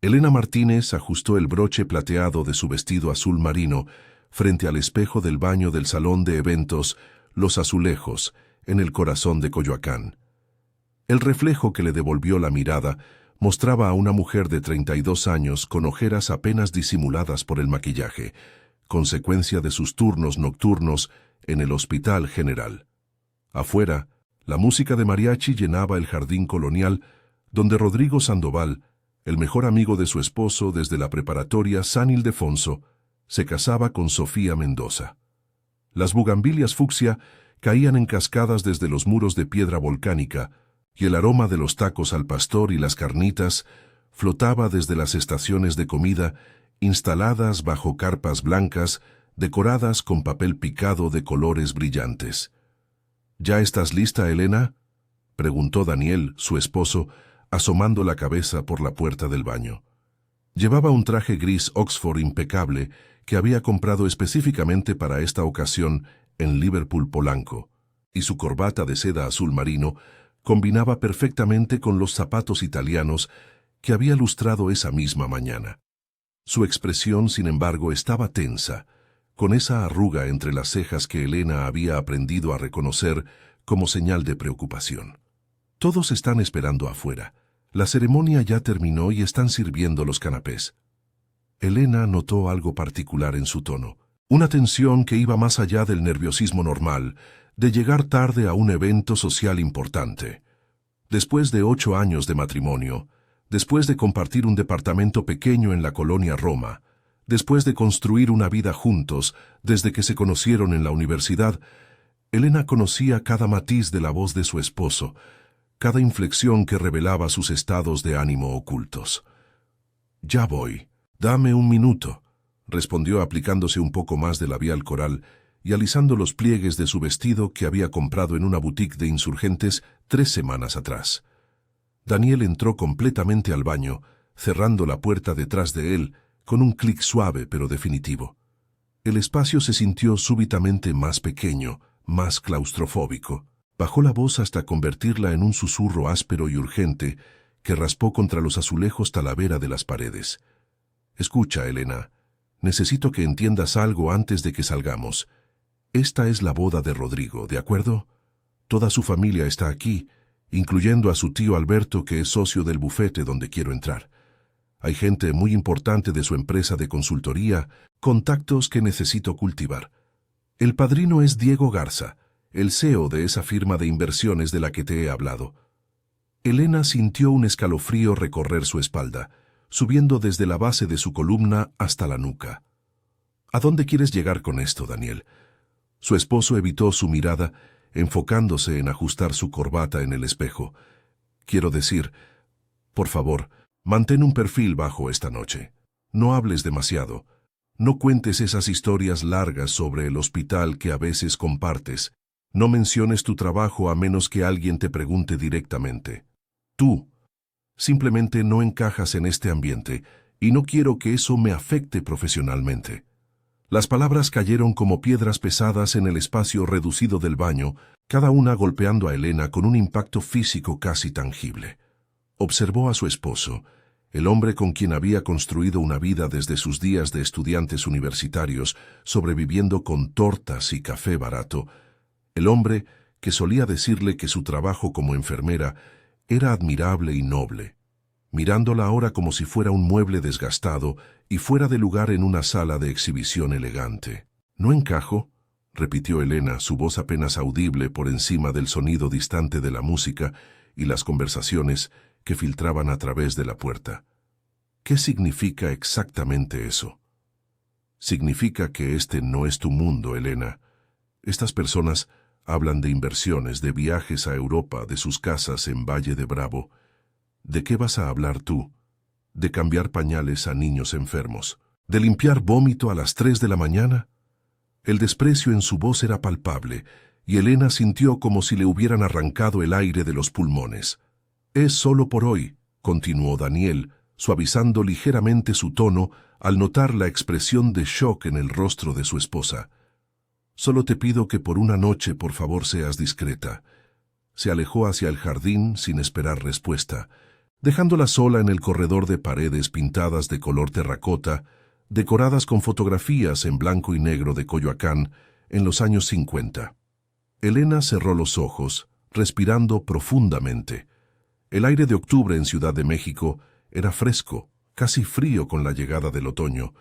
Elena Martínez ajustó el broche plateado de su vestido azul marino frente al espejo del baño del salón de eventos Los Azulejos, en el corazón de Coyoacán. El reflejo que le devolvió la mirada mostraba a una mujer de 32 años con ojeras apenas disimuladas por el maquillaje, consecuencia de sus turnos nocturnos en el Hospital General. Afuera, la música de mariachi llenaba el jardín colonial, donde Rodrigo Sandoval, el mejor amigo de su esposo desde la preparatoria San Ildefonso, se casaba con Sofía Mendoza. Las bugambilias fucsia caían en cascadas desde los muros de piedra volcánica, y el aroma de los tacos al pastor y las carnitas flotaba desde las estaciones de comida instaladas bajo carpas blancas decoradas con papel picado de colores brillantes. ¿Ya estás lista, Elena?, preguntó Daniel, su esposo, asomando la cabeza por la puerta del baño. Llevaba un traje gris Oxford impecable que había comprado específicamente para esta ocasión en Liverpool Polanco, y su corbata de seda azul marino combinaba perfectamente con los zapatos italianos que había lustrado esa misma mañana. Su expresión, sin embargo, estaba tensa, con esa arruga entre las cejas que Elena había aprendido a reconocer como señal de preocupación. Todos están esperando afuera. La ceremonia ya terminó y están sirviendo los canapés. Elena notó algo particular en su tono, una tensión que iba más allá del nerviosismo normal, de llegar tarde a un evento social importante. Después de 8 años de matrimonio, después de compartir un departamento pequeño en la colonia Roma, después de construir una vida juntos desde que se conocieron en la universidad, Elena conocía cada matiz de la voz de su esposo, cada inflexión que revelaba sus estados de ánimo ocultos. «Ya voy. Dame un minuto», respondió aplicándose un poco más de labial coral y alisando los pliegues de su vestido que había comprado en una boutique de Insurgentes 3 semanas atrás. Daniel entró completamente al baño, cerrando la puerta detrás de él con un clic suave pero definitivo. El espacio se sintió súbitamente más pequeño, más claustrofóbico. Bajó la voz hasta convertirla en un susurro áspero y urgente que raspó contra los azulejos talavera de las paredes. «Escucha, Elena, necesito que entiendas algo antes de que salgamos. Esta es la boda de Rodrigo, ¿de acuerdo? Toda su familia está aquí, incluyendo a su tío Alberto, que es socio del bufete donde quiero entrar. Hay gente muy importante de su empresa de consultoría, contactos que necesito cultivar. El padrino es Diego Garza, el CEO de esa firma de inversiones de la que te he hablado». Elena sintió un escalofrío recorrer su espalda, subiendo desde la base de su columna hasta la nuca. «¿A dónde quieres llegar con esto, Daniel?». Su esposo evitó su mirada, enfocándose en ajustar su corbata en el espejo. «Quiero decir, por favor, mantén un perfil bajo esta noche. No hables demasiado. No cuentes esas historias largas sobre el hospital que a veces compartes. No menciones tu trabajo a menos que alguien te pregunte directamente. Tú simplemente no encajas en este ambiente y no quiero que eso me afecte profesionalmente». Las palabras cayeron como piedras pesadas en el espacio reducido del baño, cada una golpeando a Elena con un impacto físico casi tangible. Observó a su esposo, el hombre con quien había construido una vida desde sus días de estudiantes universitarios, sobreviviendo con tortas y café barato, el hombre que solía decirle que su trabajo como enfermera era admirable y noble, mirándola ahora como si fuera un mueble desgastado y fuera de lugar en una sala de exhibición elegante. «¿No encajo?», repitió Elena, su voz apenas audible por encima del sonido distante de la música y las conversaciones que filtraban a través de la puerta. «¿Qué significa exactamente eso?». «Significa que este no es tu mundo, Elena. Estas personas hablan de inversiones, de viajes a Europa, de sus casas en Valle de Bravo. ¿De qué vas a hablar tú? ¿De cambiar pañales a niños enfermos? ¿De limpiar vómito a las 3 de la mañana? El desprecio en su voz era palpable, y Elena sintió como si le hubieran arrancado el aire de los pulmones. «Es solo por hoy», continuó Daniel, suavizando ligeramente su tono al notar la expresión de shock en el rostro de su esposa. «Solo te pido que por una noche por favor seas discreta». Se alejó hacia el jardín sin esperar respuesta, dejándola sola en el corredor de paredes pintadas de color terracota, decoradas con fotografías en blanco y negro de Coyoacán en los años 50. Elena cerró los ojos, respirando profundamente. El aire de octubre en Ciudad de México era fresco, casi frío con la llegada del otoño,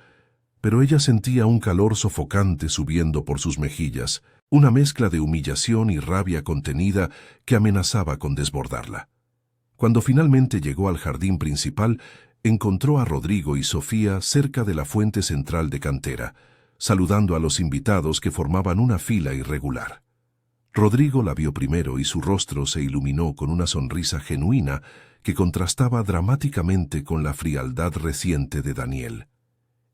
pero ella sentía un calor sofocante subiendo por sus mejillas, una mezcla de humillación y rabia contenida que amenazaba con desbordarla. Cuando finalmente llegó al jardín principal, encontró a Rodrigo y Sofía cerca de la fuente central de cantera, saludando a los invitados que formaban una fila irregular. Rodrigo la vio primero y su rostro se iluminó con una sonrisa genuina que contrastaba dramáticamente con la frialdad reciente de Daniel.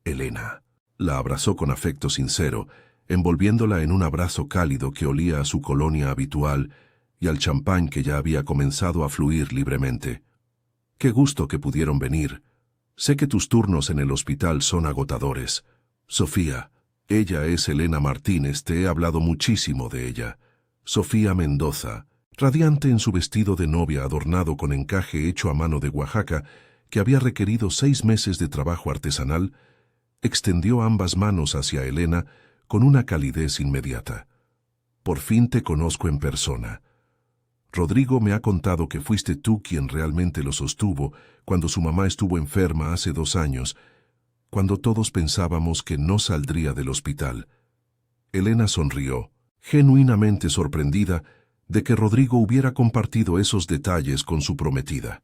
Elena la abrazó con afecto sincero, envolviéndola en un abrazo cálido que olía a su colonia habitual y al champán que ya había comenzado a fluir libremente. «Qué gusto que pudieron venir. Sé que tus turnos en el hospital son agotadores. Sofía, ella es Elena Martínez, te he hablado muchísimo de ella». Sofía Mendoza, radiante en su vestido de novia adornado con encaje hecho a mano de Oaxaca, que había requerido 6 meses de trabajo artesanal, extendió ambas manos hacia Elena con una calidez inmediata. «Por fin te conozco en persona. Rodrigo me ha contado que fuiste tú quien realmente lo sostuvo cuando su mamá estuvo enferma hace 2 años, cuando todos pensábamos que no saldría del hospital». Elena sonrió, genuinamente sorprendida de que Rodrigo hubiera compartido esos detalles con su prometida.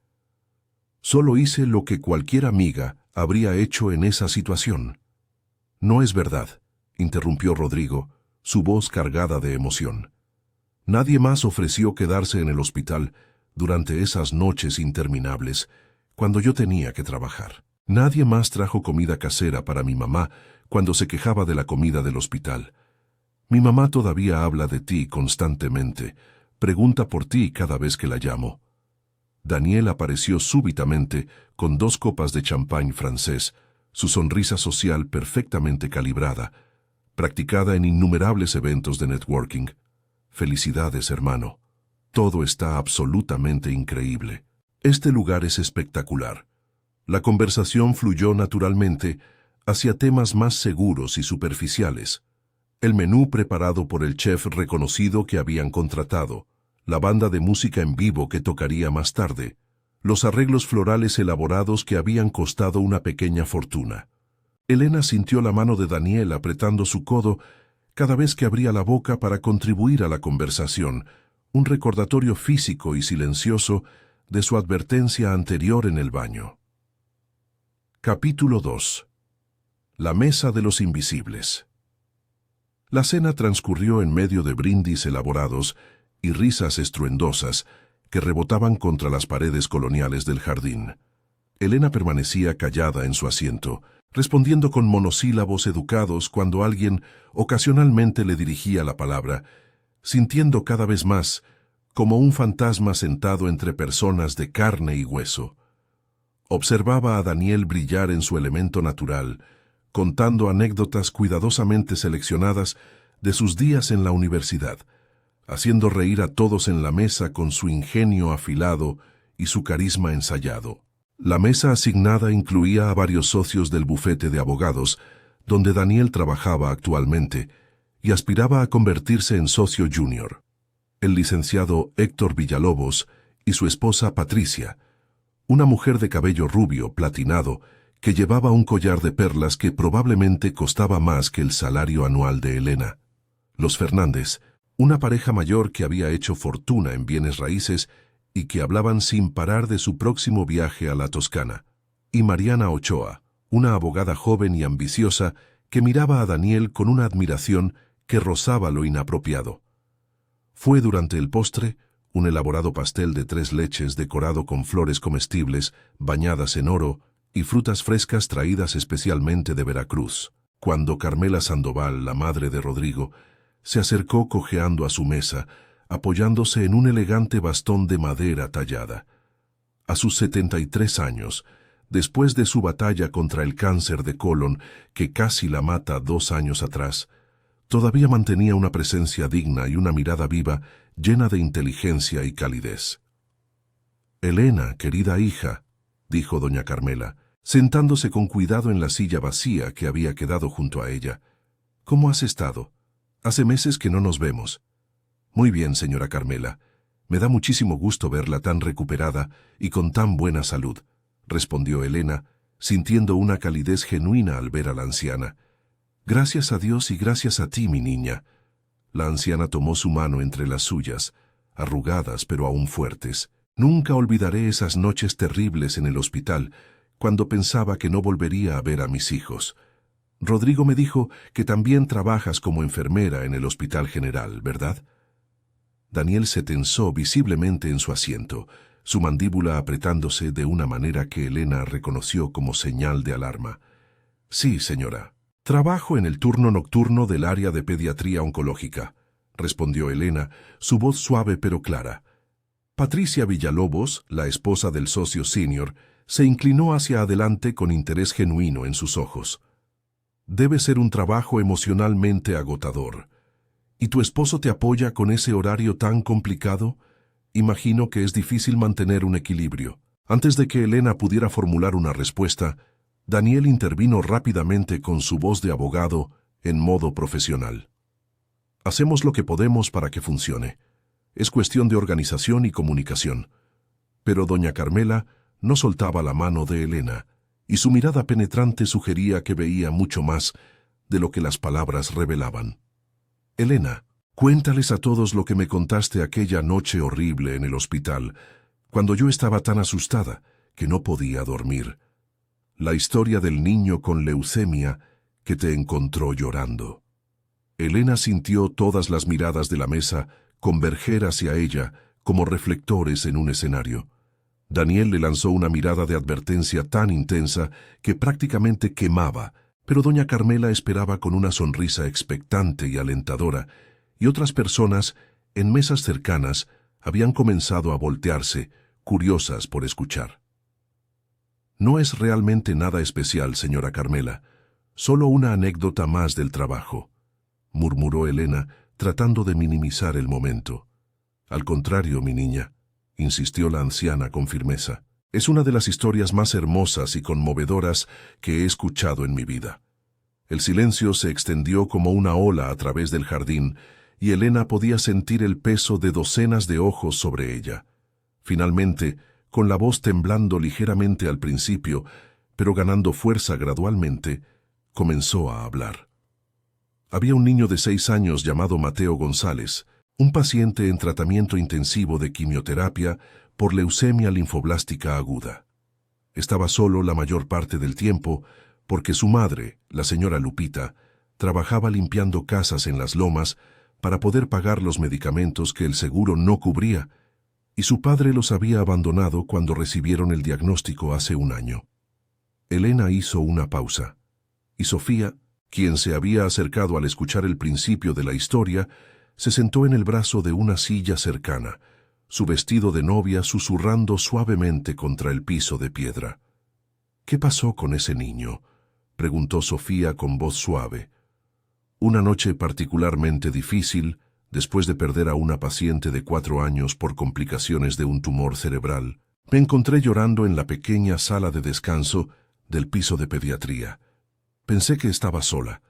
«Solo hice lo que cualquier amiga habría hecho en esa situación». «No es verdad», interrumpió Rodrigo, su voz cargada de emoción. «Nadie más ofreció quedarse en el hospital durante esas noches interminables, cuando yo tenía que trabajar. Nadie más trajo comida casera para mi mamá cuando se quejaba de la comida del hospital. Mi mamá todavía habla de ti constantemente, pregunta por ti cada vez que la llamo». Daniel apareció súbitamente con 2 copas de champán francés, su sonrisa social perfectamente calibrada, practicada en innumerables eventos de networking. «Felicidades, hermano. Todo está absolutamente increíble. Este lugar es espectacular». La conversación fluyó naturalmente hacia temas más seguros y superficiales. El menú preparado por el chef reconocido que habían contratado, la banda de música en vivo que tocaría más tarde, los arreglos florales elaborados que habían costado una pequeña fortuna. Elena sintió la mano de Daniel apretando su codo cada vez que abría la boca para contribuir a la conversación, un recordatorio físico y silencioso de su advertencia anterior en el baño. Capítulo 2. La mesa de los invisibles. La cena transcurrió en medio de brindis elaborados y risas estruendosas que rebotaban contra las paredes coloniales del jardín. Elena permanecía callada en su asiento, respondiendo con monosílabos educados cuando alguien ocasionalmente le dirigía la palabra, sintiendo cada vez más como un fantasma sentado entre personas de carne y hueso. Observaba a Daniel brillar en su elemento natural, contando anécdotas cuidadosamente seleccionadas de sus días en la universidad, haciendo reír a todos en la mesa con su ingenio afilado y su carisma ensayado. La mesa asignada incluía a varios socios del bufete de abogados, donde Daniel trabajaba actualmente, y aspiraba a convertirse en socio junior. El licenciado Héctor Villalobos y su esposa Patricia, una mujer de cabello rubio, platinado, que llevaba un collar de perlas que probablemente costaba más que el salario anual de Elena. Los Fernández, una pareja mayor que había hecho fortuna en bienes raíces y que hablaban sin parar de su próximo viaje a la Toscana. Y Mariana Ochoa, una abogada joven y ambiciosa que miraba a Daniel con una admiración que rozaba lo inapropiado. Fue durante el postre, un elaborado pastel de 3 leches decorado con flores comestibles bañadas en oro y frutas frescas traídas especialmente de Veracruz, cuando Carmela Sandoval, la madre de Rodrigo, se acercó cojeando a su mesa, apoyándose en un elegante bastón de madera tallada. A sus 73 años, después de su batalla contra el cáncer de colon que casi la mata 2 años atrás, todavía mantenía una presencia digna y una mirada viva llena de inteligencia y calidez. Elena, querida hija, dijo doña Carmela, sentándose con cuidado en la silla vacía que había quedado junto a ella. ¿Cómo has estado? Hace meses que no nos vemos. Muy bien, señora Carmela. Me da muchísimo gusto verla tan recuperada y con tan buena salud, respondió Elena, sintiendo una calidez genuina al ver a la anciana. Gracias a Dios y gracias a ti, mi niña. La anciana tomó su mano entre las suyas, arrugadas pero aún fuertes. Nunca olvidaré esas noches terribles en el hospital, cuando pensaba que no volvería a ver a mis hijos. Rodrigo me dijo que también trabajas como enfermera en el Hospital General, ¿verdad? Daniel se tensó visiblemente en su asiento, su mandíbula apretándose de una manera que Elena reconoció como señal de alarma. Sí, señora. Trabajo en el turno nocturno del área de pediatría oncológica, respondió Elena, su voz suave pero clara. Patricia Villalobos, la esposa del socio senior, se inclinó hacia adelante con interés genuino en sus ojos. Debe ser un trabajo emocionalmente agotador. ¿Y tu esposo te apoya con ese horario tan complicado? Imagino que es difícil mantener un equilibrio. Antes de que Elena pudiera formular una respuesta, Daniel intervino rápidamente con su voz de abogado en modo profesional. Hacemos lo que podemos para que funcione. Es cuestión de organización y comunicación. Pero doña Carmela no soltaba la mano de Elena, y su mirada penetrante sugería que veía mucho más de lo que las palabras revelaban. Elena, cuéntales a todos lo que me contaste aquella noche horrible en el hospital, cuando yo estaba tan asustada que no podía dormir. La historia del niño con leucemia que te encontró llorando. Elena sintió todas las miradas de la mesa converger hacia ella como reflectores en un escenario. Daniel le lanzó una mirada de advertencia tan intensa que prácticamente quemaba, pero doña Carmela esperaba con una sonrisa expectante y alentadora, y otras personas, en mesas cercanas, habían comenzado a voltearse, curiosas por escuchar. No es realmente nada especial, señora Carmela, solo una anécdota más del trabajo, murmuró Elena, tratando de minimizar el momento. Al contrario, mi niña, insistió la anciana con firmeza. Es una de las historias más hermosas y conmovedoras que he escuchado en mi vida. El silencio se extendió como una ola a través del jardín y Elena podía sentir el peso de docenas de ojos sobre ella. Finalmente, con la voz temblando ligeramente al principio, pero ganando fuerza gradualmente, comenzó a hablar. Había un niño de 6 años llamado Mateo González, un paciente en tratamiento intensivo de quimioterapia por leucemia linfoblástica aguda. Estaba solo la mayor parte del tiempo porque su madre, la señora Lupita, trabajaba limpiando casas en las lomas para poder pagar los medicamentos que el seguro no cubría, y su padre los había abandonado cuando recibieron el diagnóstico hace un año. Elena hizo una pausa, y Sofía, quien se había acercado al escuchar el principio de la historia, se sentó en el brazo de una silla cercana, su vestido de novia susurrando suavemente contra el piso de piedra. «¿Qué pasó con ese niño?», preguntó Sofía con voz suave. «Una noche particularmente difícil, después de perder a una paciente de 4 años por complicaciones de un tumor cerebral, me encontré llorando en la pequeña sala de descanso del piso de pediatría. Pensé que estaba sola,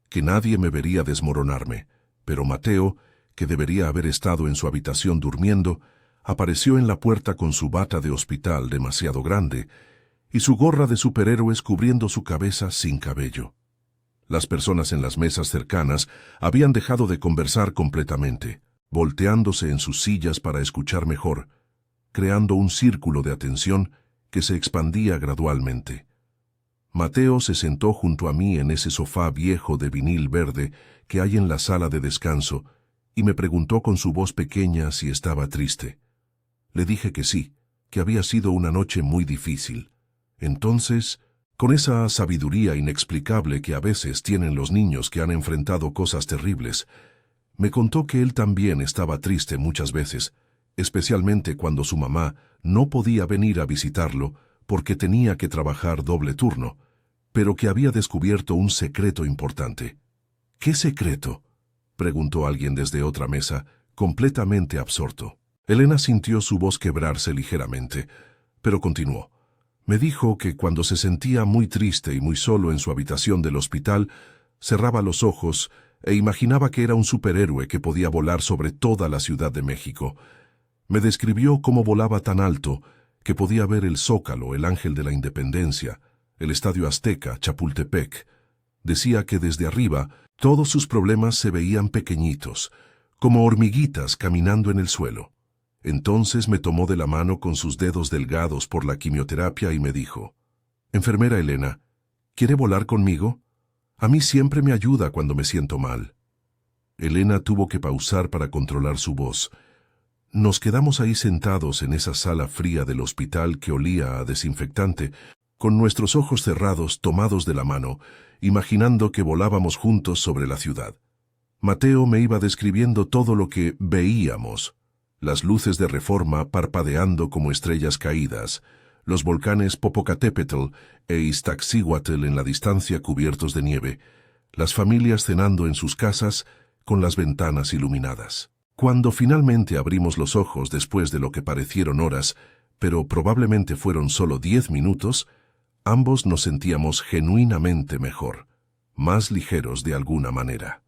que nadie me vería desmoronarme, pero Mateo, que debería haber estado en su habitación durmiendo, apareció en la puerta con su bata de hospital demasiado grande y su gorra de superhéroes cubriendo su cabeza sin cabello. Las personas en las mesas cercanas habían dejado de conversar completamente, volteándose en sus sillas para escuchar mejor, creando un círculo de atención que se expandía gradualmente. Mateo se sentó junto a mí en ese sofá viejo de vinil verde que hay en la sala de descanso y me preguntó con su voz pequeña si estaba triste. Le dije que sí, que había sido una noche muy difícil. Entonces, con esa sabiduría inexplicable que a veces tienen los niños que han enfrentado cosas terribles, me contó que él también estaba triste muchas veces, especialmente cuando su mamá no podía venir a visitarlo porque tenía que trabajar doble turno, pero que había descubierto un secreto importante. «¿Qué secreto?», preguntó alguien desde otra mesa, completamente absorto. Elena sintió su voz quebrarse ligeramente, pero continuó. Me dijo que cuando se sentía muy triste y muy solo en su habitación del hospital, cerraba los ojos e imaginaba que era un superhéroe que podía volar sobre toda la Ciudad de México. Me describió cómo volaba tan alto que podía ver el Zócalo, el Ángel de la Independencia, el Estadio Azteca, Chapultepec. Decía que desde arriba todos sus problemas se veían pequeñitos, como hormiguitas caminando en el suelo. Entonces me tomó de la mano con sus dedos delgados por la quimioterapia y me dijo, «Enfermera Elena, ¿quiere volar conmigo? A mí siempre me ayuda cuando me siento mal». Elena tuvo que pausar para controlar su voz. Nos quedamos ahí sentados en esa sala fría del hospital que olía a desinfectante, con nuestros ojos cerrados tomados de la mano, imaginando que volábamos juntos sobre la ciudad. Mateo me iba describiendo todo lo que veíamos. Las luces de Reforma parpadeando como estrellas caídas, los volcanes Popocatépetl e Iztaccíhuatl en la distancia cubiertos de nieve, las familias cenando en sus casas con las ventanas iluminadas. Cuando finalmente abrimos los ojos después de lo que parecieron horas, pero probablemente fueron solo 10 minutos, ambos nos sentíamos genuinamente mejor, más ligeros de alguna manera.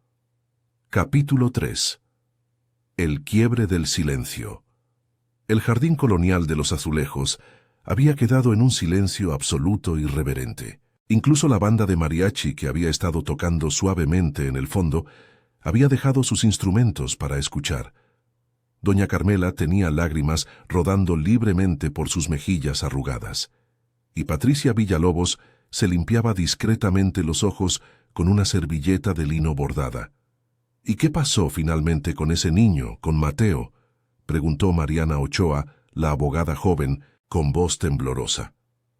Capítulo 3. El quiebre del silencio. El jardín colonial de los Azulejos había quedado en un silencio absoluto y reverente. Incluso la banda de mariachi que había estado tocando suavemente en el fondo había dejado sus instrumentos para escuchar. Doña Carmela tenía lágrimas rodando libremente por sus mejillas arrugadas, y Patricia Villalobos se limpiaba discretamente los ojos con una servilleta de lino bordada. «¿Y qué pasó finalmente con ese niño, con Mateo?», preguntó Mariana Ochoa, la abogada joven, con voz temblorosa.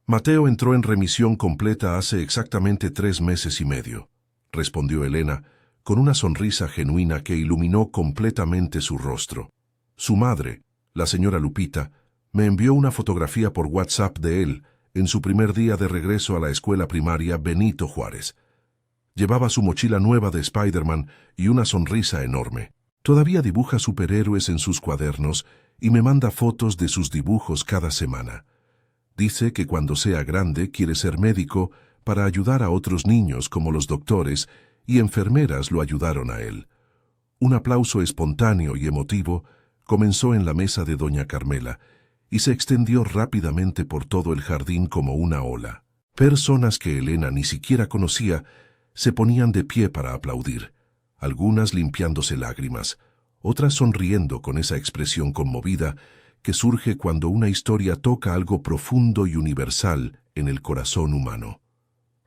«Mateo entró en remisión completa hace exactamente 3 meses y medio», respondió Elena, con una sonrisa genuina que iluminó completamente su rostro. Su madre, la señora Lupita, me envió una fotografía por WhatsApp de él en su primer día de regreso a la escuela primaria Benito Juárez. Llevaba su mochila nueva de Spider-Man y una sonrisa enorme. Todavía dibuja superhéroes en sus cuadernos y me manda fotos de sus dibujos cada semana. Dice que cuando sea grande quiere ser médico para ayudar a otros niños como los doctores y enfermeras lo ayudaron a él. Un aplauso espontáneo y emotivo comenzó en la mesa de doña Carmela y se extendió rápidamente por todo el jardín como una ola. Personas que Elena ni siquiera conocía se ponían de pie para aplaudir, algunas limpiándose lágrimas, otras sonriendo con esa expresión conmovida que surge cuando una historia toca algo profundo y universal en el corazón humano.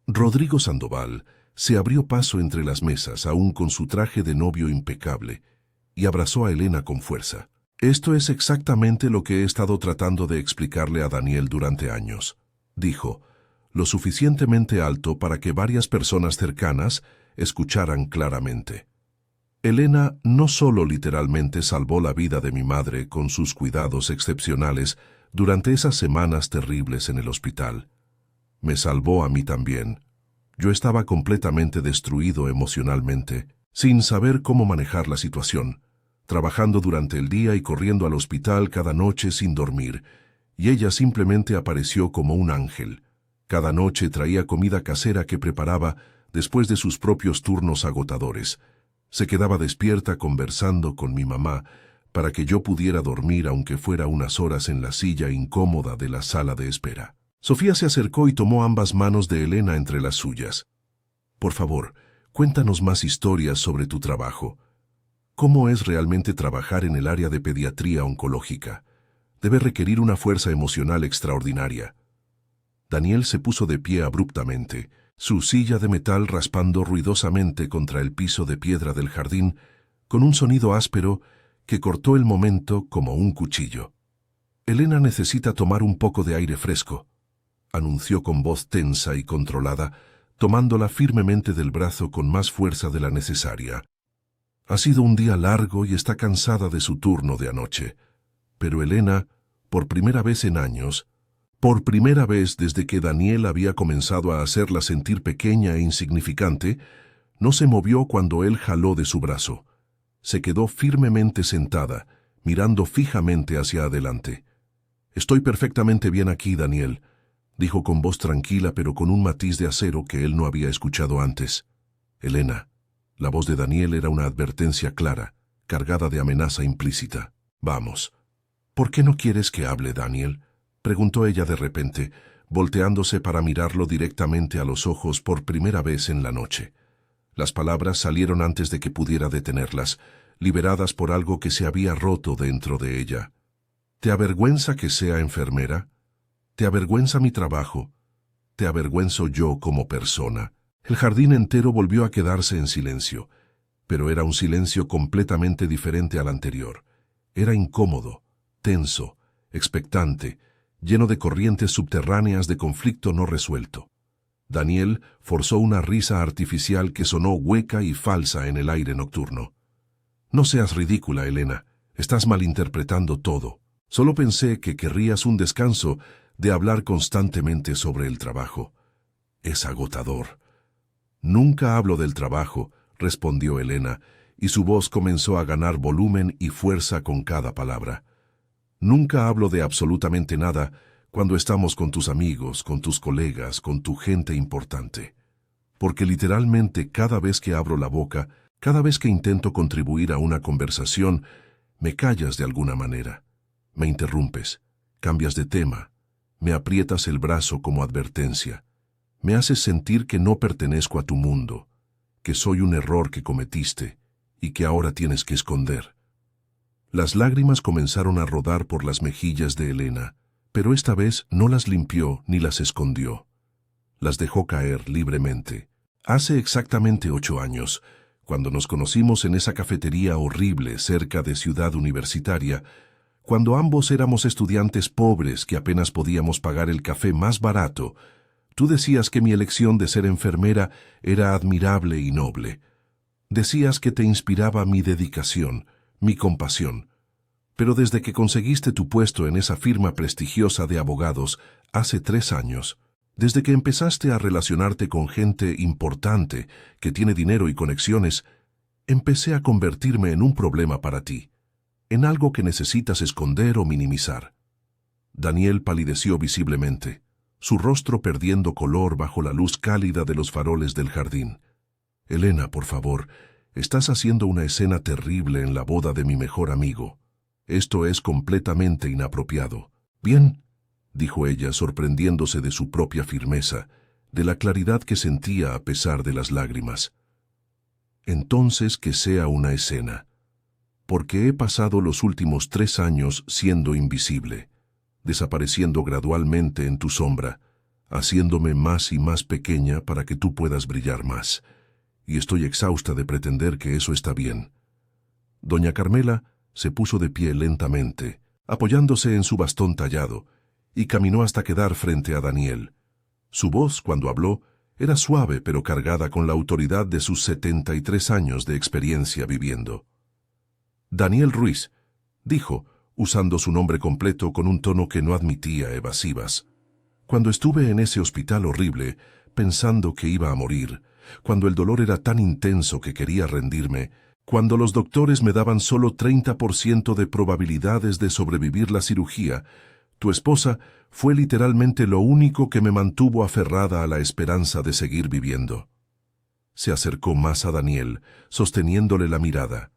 Rodrigo Sandoval se abrió paso entre las mesas, aún con su traje de novio impecable, y abrazó a Elena con fuerza. «Esto es exactamente lo que he estado tratando de explicarle a Daniel durante años», dijo, lo suficientemente alto para que varias personas cercanas escucharan claramente. Elena no solo literalmente salvó la vida de mi madre con sus cuidados excepcionales durante esas semanas terribles en el hospital. Me salvó a mí también. Yo estaba completamente destruido emocionalmente, sin saber cómo manejar la situación, trabajando durante el día y corriendo al hospital cada noche sin dormir, y ella simplemente apareció como un ángel. Cada noche traía comida casera que preparaba después de sus propios turnos agotadores. Se quedaba despierta conversando con mi mamá para que yo pudiera dormir aunque fuera unas horas en la silla incómoda de la sala de espera. Sofía se acercó y tomó ambas manos de Elena entre las suyas. «Por favor, cuéntanos más historias sobre tu trabajo. ¿Cómo es realmente trabajar en el área de pediatría oncológica? Debe requerir una fuerza emocional extraordinaria». Daniel se puso de pie abruptamente, su silla de metal raspando ruidosamente contra el piso de piedra del jardín, con un sonido áspero que cortó el momento como un cuchillo. «Elena necesita tomar un poco de aire fresco», anunció con voz tensa y controlada, tomándola firmemente del brazo con más fuerza de la necesaria. «Ha sido un día largo y está cansada de su turno de anoche. Pero Elena, por primera vez en años, por primera vez desde que Daniel había comenzado a hacerla sentir pequeña e insignificante, no se movió cuando él jaló de su brazo. Se quedó firmemente sentada, mirando fijamente hacia adelante. «Estoy perfectamente bien aquí, Daniel», dijo con voz tranquila pero con un matiz de acero que él no había escuchado antes. «Elena». La voz de Daniel era una advertencia clara, cargada de amenaza implícita. «Vamos». «¿Por qué no quieres que hable, Daniel?», preguntó ella de repente, volteándose para mirarlo directamente a los ojos por primera vez en la noche. Las palabras salieron antes de que pudiera detenerlas, liberadas por algo que se había roto dentro de ella. «¿Te avergüenza que sea enfermera? ¿Te avergüenza mi trabajo? ¿Te avergüenzo yo como persona?». El jardín entero volvió a quedarse en silencio, pero era un silencio completamente diferente al anterior. Era incómodo, tenso, expectante, lleno de corrientes subterráneas de conflicto no resuelto. Daniel forzó una risa artificial que sonó hueca y falsa en el aire nocturno. «No seas ridícula, Elena. Estás malinterpretando todo. Solo pensé que querrías un descanso de hablar constantemente sobre el trabajo. Es agotador». «Nunca hablo del trabajo», respondió Elena, y su voz comenzó a ganar volumen y fuerza con cada palabra. «Nunca hablo de absolutamente nada cuando estamos con tus amigos, con tus colegas, con tu gente importante. Porque literalmente cada vez que abro la boca, cada vez que intento contribuir a una conversación, me callas de alguna manera. Me interrumpes, cambias de tema, me aprietas el brazo como advertencia. Me haces sentir que no pertenezco a tu mundo, que soy un error que cometiste y que ahora tienes que esconder». Las lágrimas comenzaron a rodar por las mejillas de Elena, pero esta vez no las limpió ni las escondió. Las dejó caer libremente. Hace exactamente 8 años, cuando nos conocimos en esa cafetería horrible cerca de Ciudad Universitaria, cuando ambos éramos estudiantes pobres que apenas podíamos pagar el café más barato, tú decías que mi elección de ser enfermera era admirable y noble. Decías que te inspiraba mi dedicación, mi compasión. Pero desde que conseguiste tu puesto en esa firma prestigiosa de abogados hace 3 años, desde que empezaste a relacionarte con gente importante que tiene dinero y conexiones, empecé a convertirme en un problema para ti, en algo que necesitas esconder o minimizar». Daniel palideció visiblemente, su rostro perdiendo color bajo la luz cálida de los faroles del jardín. «Elena, por favor, estás haciendo una escena terrible en la boda de mi mejor amigo. Esto es completamente inapropiado». «Bien», dijo ella, sorprendiéndose de su propia firmeza, de la claridad que sentía a pesar de las lágrimas. «Entonces que sea una escena, porque he pasado los últimos 3 años siendo invisible, desapareciendo gradualmente en tu sombra, haciéndome más y más pequeña para que tú puedas brillar más, y estoy exhausta de pretender que eso está bien». Doña Carmela se puso de pie lentamente, apoyándose en su bastón tallado, y caminó hasta quedar frente a Daniel. Su voz, cuando habló, era suave pero cargada con la autoridad de sus 73 años de experiencia viviendo. «Daniel Ruiz», dijo, usando su nombre completo con un tono que no admitía evasivas. «Cuando estuve en ese hospital horrible, pensando que iba a morir, cuando el dolor era tan intenso que quería rendirme, cuando los doctores me daban solo 30% de probabilidades de sobrevivir la cirugía, tu esposa fue literalmente lo único que me mantuvo aferrada a la esperanza de seguir viviendo». Se acercó más a Daniel, sosteniéndole la mirada.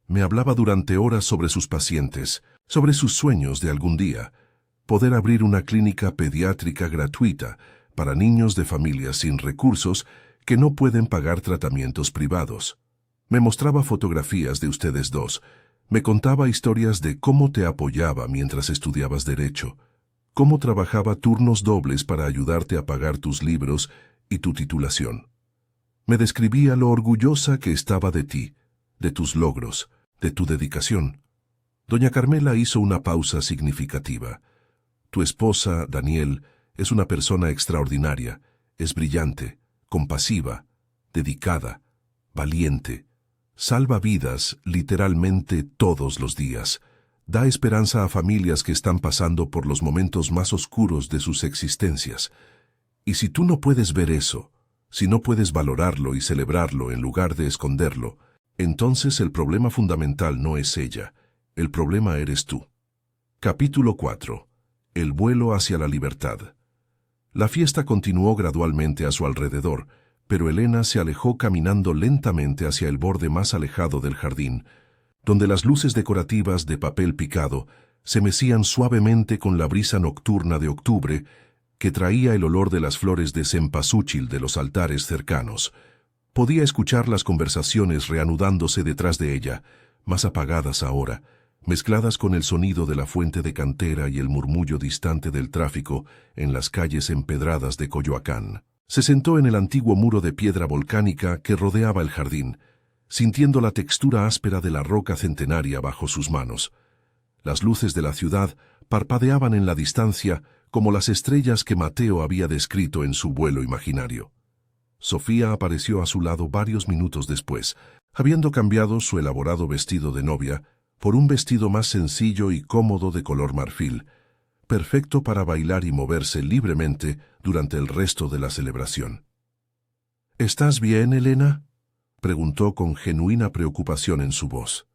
Me hablaba durante horas sobre sus pacientes, sobre sus sueños de algún día, poder abrir una clínica pediátrica gratuita para niños de familias sin recursos que no pueden pagar tratamientos privados. Me mostraba fotografías de ustedes dos, me contaba historias de cómo te apoyaba mientras estudiabas Derecho, cómo trabajaba turnos dobles para ayudarte a pagar tus libros y tu titulación. Me describía lo orgullosa que estaba de ti, de tus logros, de tu dedicación. Doña Carmela hizo una pausa significativa. Tu esposa, Daniel, es una persona extraordinaria, es brillante, compasiva, dedicada, valiente, salva vidas literalmente todos los días, da esperanza a familias que están pasando por los momentos más oscuros de sus existencias. Y si tú no puedes ver eso, si no puedes valorarlo y celebrarlo en lugar de esconderlo, entonces el problema fundamental no es ella, El problema eres tú. Capítulo 4. El vuelo hacia la libertad. La fiesta continuó gradualmente a su alrededor, pero Elena se alejó caminando lentamente hacia el borde más alejado del jardín, donde las luces decorativas de papel picado se mecían suavemente con la brisa nocturna de octubre que traía el olor de las flores de cempasúchil de los altares cercanos. Podía escuchar las conversaciones reanudándose detrás de ella, más apagadas ahora, mezcladas con el sonido de la fuente de cantera y el murmullo distante del tráfico en las calles empedradas de Coyoacán. Se sentó en el antiguo muro de piedra volcánica que rodeaba el jardín, sintiendo la textura áspera de la roca centenaria bajo sus manos. Las luces de la ciudad parpadeaban en la distancia como las estrellas que Mateo había descrito en su vuelo imaginario. Sofía apareció a su lado varios minutos después, habiendo cambiado su elaborado vestido de novia por un vestido más sencillo y cómodo de color marfil, perfecto para bailar y moverse libremente durante el resto de la celebración. «¿Estás bien, Elena?», preguntó con genuina preocupación en su voz.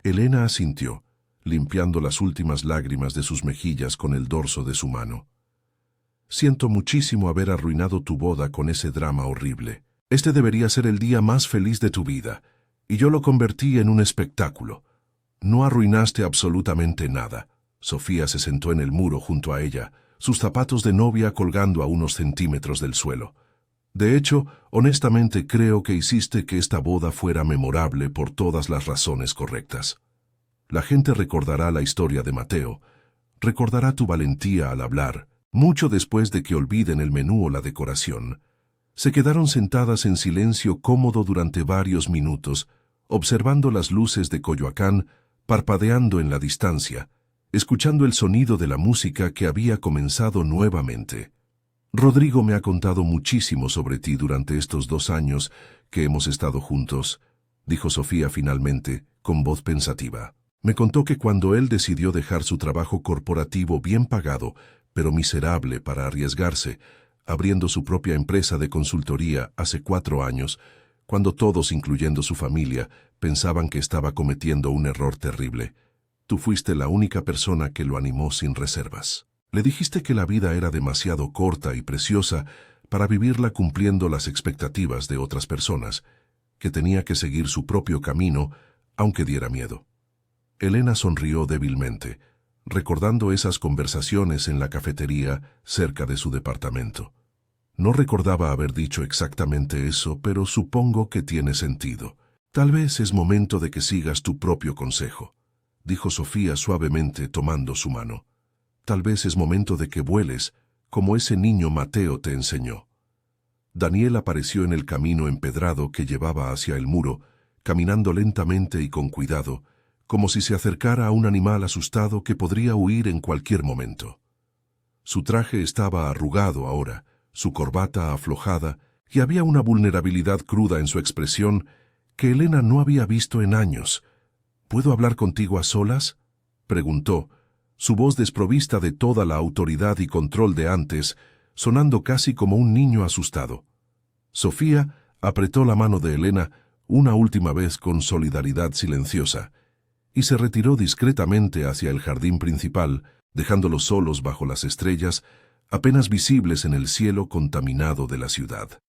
Elena asintió, limpiando las últimas lágrimas de sus mejillas con el dorso de su mano. «Siento muchísimo haber arruinado tu boda con ese drama horrible. Este debería ser el día más feliz de tu vida, y yo lo convertí en un espectáculo. No arruinaste absolutamente nada». Sofía se sentó en el muro junto a ella, sus zapatos de novia colgando a unos centímetros del suelo. «De hecho, honestamente creo que hiciste que esta boda fuera memorable por todas las razones correctas. La gente recordará la historia de Mateo, recordará tu valentía al hablar, mucho después de que olviden el menú o la decoración». Se quedaron sentadas en silencio cómodo durante varios minutos, observando las luces de Coyoacán parpadeando en la distancia, escuchando el sonido de la música que había comenzado nuevamente. «Rodrigo me ha contado muchísimo sobre ti durante estos 2 años que hemos estado juntos», dijo Sofía finalmente, con voz pensativa. «Me contó que cuando él decidió dejar su trabajo corporativo bien pagado, pero miserable para arriesgarse, abriendo su propia empresa de consultoría hace 4 años, cuando todos, incluyendo su familia, pensaban que estaba cometiendo un error terrible, tú fuiste la única persona que lo animó sin reservas. Le dijiste que la vida era demasiado corta y preciosa para vivirla cumpliendo las expectativas de otras personas, que tenía que seguir su propio camino, aunque diera miedo». Elena sonrió débilmente, recordando esas conversaciones en la cafetería cerca de su departamento. No recordaba haber dicho exactamente eso, pero supongo que tiene sentido. «Tal vez es momento de que sigas tu propio consejo», dijo Sofía suavemente tomando su mano. «Tal vez es momento de que vueles, como ese niño Mateo te enseñó». Daniel apareció en el camino empedrado que llevaba hacia el muro, caminando lentamente y con cuidado, como si se acercara a un animal asustado que podría huir en cualquier momento. Su traje estaba arrugado ahora, su corbata aflojada, y había una vulnerabilidad cruda en su expresión que Elena no había visto en años. «¿Puedo hablar contigo a solas?», preguntó, su voz desprovista de toda la autoridad y control de antes, sonando casi como un niño asustado. Sofía apretó la mano de Elena una última vez con solidaridad silenciosa, y se retiró discretamente hacia el jardín principal, dejándolos solos bajo las estrellas, apenas visibles en el cielo contaminado de la ciudad.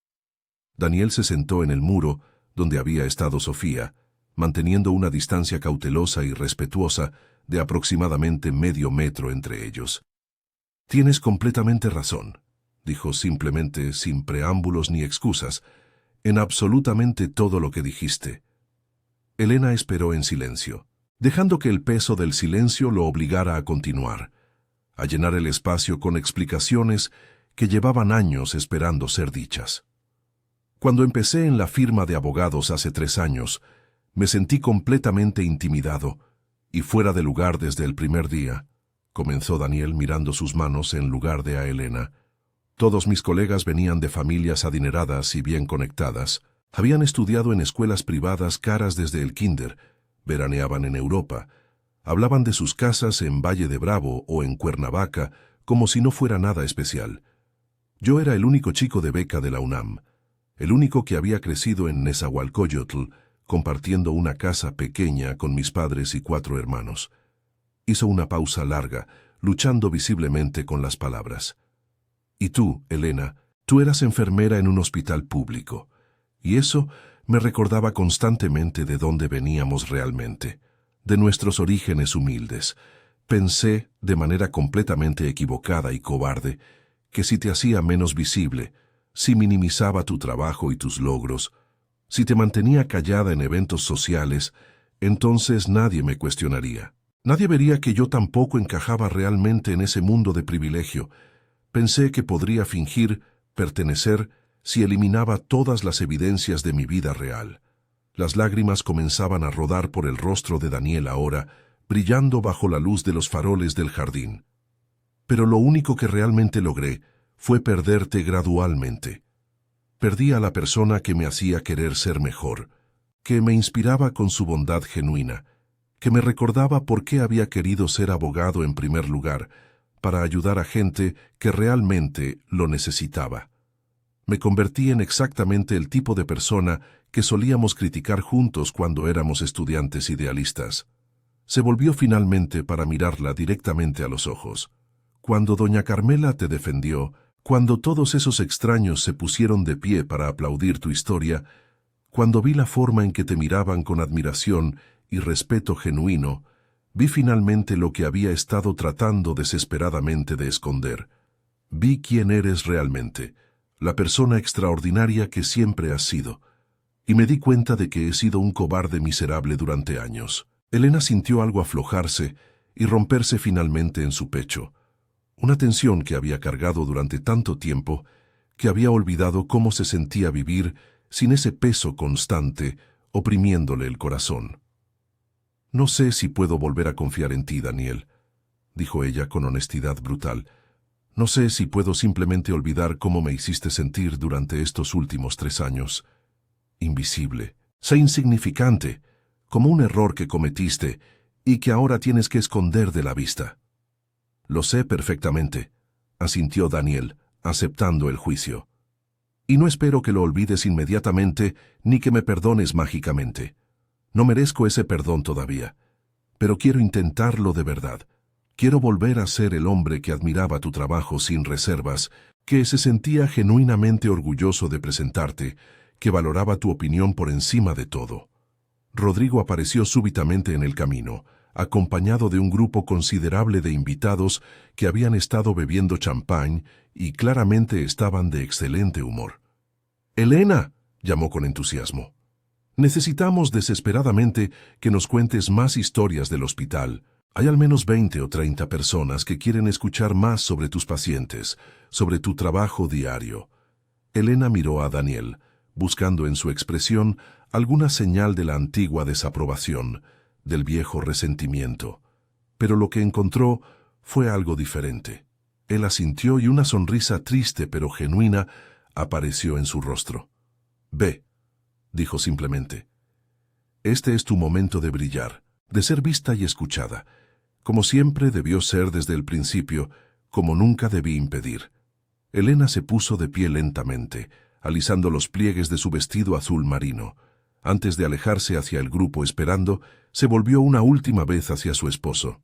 Daniel se sentó en el muro donde había estado Sofía, manteniendo una distancia cautelosa y respetuosa de aproximadamente medio metro entre ellos. «Tienes completamente razón», dijo simplemente, sin preámbulos ni excusas, «en absolutamente todo lo que dijiste». Elena esperó en silencio, dejando que el peso del silencio lo obligara a continuar, a llenar el espacio con explicaciones que llevaban años esperando ser dichas. «Cuando empecé en la firma de abogados hace 3 años, me sentí completamente intimidado y fuera de lugar desde el primer día», comenzó Daniel mirando sus manos en lugar de a Elena. «Todos mis colegas venían de familias adineradas y bien conectadas. Habían estudiado en escuelas privadas caras desde el kinder, veraneaban en Europa, hablaban de sus casas en Valle de Bravo o en Cuernavaca como si no fuera nada especial. Yo era el único chico de beca de la UNAM, el único que había crecido en Nezahualcóyotl, compartiendo una casa pequeña con mis padres y 4 hermanos. Hizo una pausa larga, luchando visiblemente con las palabras. Y tú, Elena, tú eras enfermera en un hospital público, y eso me recordaba constantemente de dónde veníamos realmente, de nuestros orígenes humildes. Pensé, de manera completamente equivocada y cobarde, que si te hacía menos visible, si minimizaba tu trabajo y tus logros, si te mantenía callada en eventos sociales, entonces nadie me cuestionaría. Nadie vería que yo tampoco encajaba realmente en ese mundo de privilegio. Pensé que podría fingir, pertenecer, si eliminaba todas las evidencias de mi vida real. Las lágrimas comenzaban a rodar por el rostro de Daniel ahora, brillando bajo la luz de los faroles del jardín. Pero lo único que realmente logré fue perderte gradualmente. Perdí a la persona que me hacía querer ser mejor, que me inspiraba con su bondad genuina, que me recordaba por qué había querido ser abogado en primer lugar, para ayudar a gente que realmente lo necesitaba. Me convertí en exactamente el tipo de persona que solíamos criticar juntos cuando éramos estudiantes idealistas. Se volvió finalmente para mirarla directamente a los ojos. Cuando doña Carmela te defendió, cuando todos esos extraños se pusieron de pie para aplaudir tu historia, cuando vi la forma en que te miraban con admiración y respeto genuino, vi finalmente lo que había estado tratando desesperadamente de esconder. Vi quién eres realmente, la persona extraordinaria que siempre has sido, y me di cuenta de que he sido un cobarde miserable durante años. Elena sintió algo aflojarse y romperse finalmente en su pecho, una tensión que había cargado durante tanto tiempo que había olvidado cómo se sentía vivir sin ese peso constante oprimiéndole el corazón. «No sé si puedo volver a confiar en ti, Daniel», dijo ella con honestidad brutal. «No sé si puedo simplemente olvidar cómo me hiciste sentir durante estos últimos 3 años. Invisible, sé insignificante, como un error que cometiste y que ahora tienes que esconder de la vista». «Lo sé perfectamente», asintió Daniel, aceptando el juicio. «Y no espero que lo olvides inmediatamente ni que me perdones mágicamente. No merezco ese perdón todavía, pero quiero intentarlo de verdad. Quiero volver a ser el hombre que admiraba tu trabajo sin reservas, que se sentía genuinamente orgulloso de presentarte, que valoraba tu opinión por encima de todo». Rodrigo apareció súbitamente en el camino, acompañado de un grupo considerable de invitados que habían estado bebiendo champán y claramente estaban de excelente humor. «Elena», llamó con entusiasmo, «necesitamos desesperadamente que nos cuentes más historias del hospital. Hay al menos 20 o 30 personas que quieren escuchar más sobre tus pacientes, sobre tu trabajo diario». Elena miró a Daniel, buscando en su expresión alguna señal de la antigua desaprobación, del viejo resentimiento. Pero lo que encontró fue algo diferente. Él asintió y una sonrisa triste pero genuina apareció en su rostro. «Ve», dijo simplemente. «Este es tu momento de brillar, de ser vista y escuchada, como siempre debió ser desde el principio, como nunca debí impedir». Elena se puso de pie lentamente, alisando los pliegues de su vestido azul marino. Antes de alejarse hacia el grupo esperando, se volvió una última vez hacia su esposo.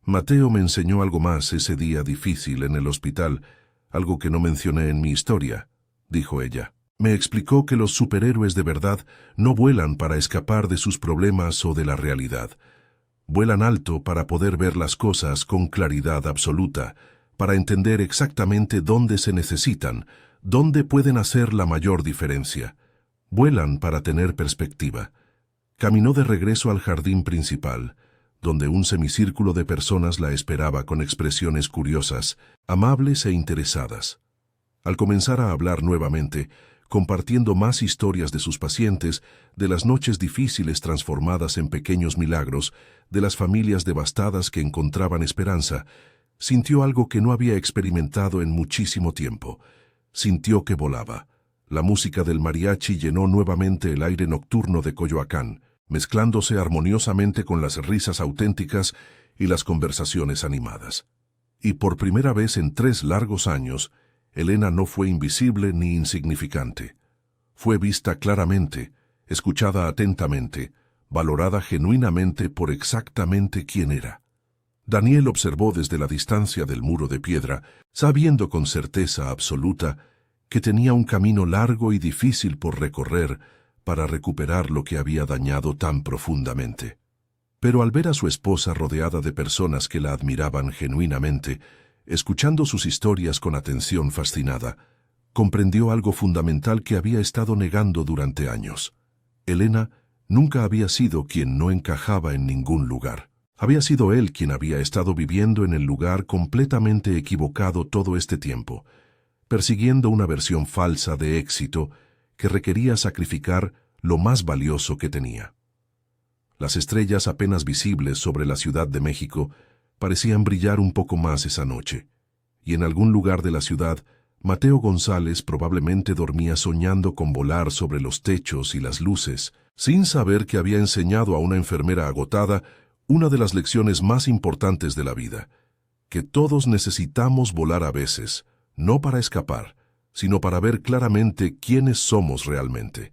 «Mateo me enseñó algo más ese día difícil en el hospital, algo que no mencioné en mi historia», dijo ella. «Me explicó que los superhéroes de verdad no vuelan para escapar de sus problemas o de la realidad. Vuelan alto para poder ver las cosas con claridad absoluta, para entender exactamente dónde se necesitan, dónde pueden hacer la mayor diferencia. Vuelan para tener perspectiva». Caminó de regreso al jardín principal, donde un semicírculo de personas la esperaba con expresiones curiosas, amables e interesadas. Al comenzar a hablar nuevamente, compartiendo más historias de sus pacientes, de las noches difíciles transformadas en pequeños milagros, de las familias devastadas que encontraban esperanza, sintió algo que no había experimentado en muchísimo tiempo. Sintió que volaba. La música del mariachi llenó nuevamente el aire nocturno de Coyoacán, mezclándose armoniosamente con las risas auténticas y las conversaciones animadas. Y por primera vez en 3 largos años, Elena no fue invisible ni insignificante. Fue vista claramente, escuchada atentamente, valorada genuinamente por exactamente quién era. Daniel observó desde la distancia del muro de piedra, sabiendo con certeza absoluta que tenía un camino largo y difícil por recorrer para recuperar lo que había dañado tan profundamente. Pero al ver a su esposa rodeada de personas que la admiraban genuinamente, escuchando sus historias con atención fascinada, comprendió algo fundamental que había estado negando durante años. Elena nunca había sido quien no encajaba en ningún lugar. Había sido él quien había estado viviendo en el lugar completamente equivocado todo este tiempo, persiguiendo una versión falsa de éxito que requería sacrificar lo más valioso que tenía. Las estrellas apenas visibles sobre la Ciudad de México parecían brillar un poco más esa noche, y en algún lugar de la ciudad, Mateo González probablemente dormía soñando con volar sobre los techos y las luces, sin saber que había enseñado a una enfermera agotada una de las lecciones más importantes de la vida, que todos necesitamos volar a veces, no para escapar, sino para ver claramente quiénes somos realmente.